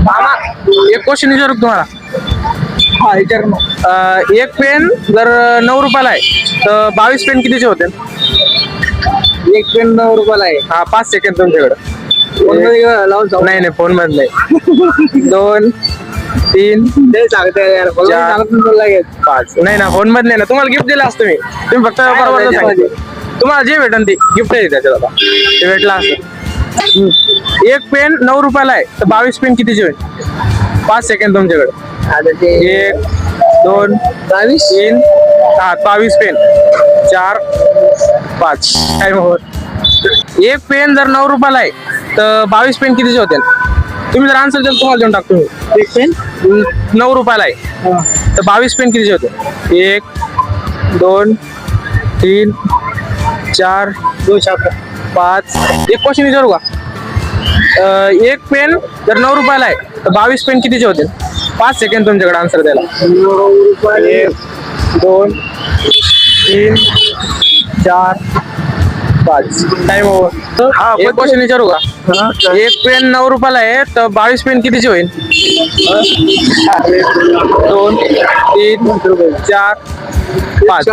मामा एक क्वेश्चन विचारू का तुम्हाला? हा विचार ना. एक पेन जर 9 रुपयाला आहे तर 22 पेन कितीचे होते? एक पेन 9 रुपयाला आहे. हा 5 सेकंड तुमच्याकडे. फोनमध्ये लावून जाऊ. नाही नाही फोन मध्ये नाही. 2 3 ते सांगते यार चार. सांगतो लागेल. 5 नाही ना फोन मध्ये नाही ना. तुम्हाला गिफ्ट दिलं असतं मी. तुम्ही फक्त बरोबर त्याच्यामध्ये? सांगितलं. तुम्हाला जे भेटन ते गिफ्ट आहे त्याच्यात आता. ते भेटलं असतं. एक पेन 9 रुपयाला आहे तर 22 पेन कितीचे होईल? 5 सेकंड तुमच्याकडे. आता ते 1 2 22 3 हा 22 पेन 4 5 टाइम ओव्हर. एक पेन जर 9 रुपयाला आहे तर 22 पेन कितीचे होतील? तुम्ही जर आन्सर दिलं तुम्हाला देऊन टाकतो. एक पेन 9 रुपयाला आहे तर 22 पेन कितीचे होते? 1 2 3 4 5. एक क्वेश्चन विचारू का? एक पेन जर 9 रुपयाला आहे तर 22 पेन कितीचे होते? 5 सेकंड तुमच्याकडे आन्सर द्यायला. 1 2 3 4 5 टाइम ओव्हर. हा, एक क्वेश्चन विचारू का? एक पेन 9 रुपयाला आहे तर 22 पेन कितीचे होईल? 2 3 4 5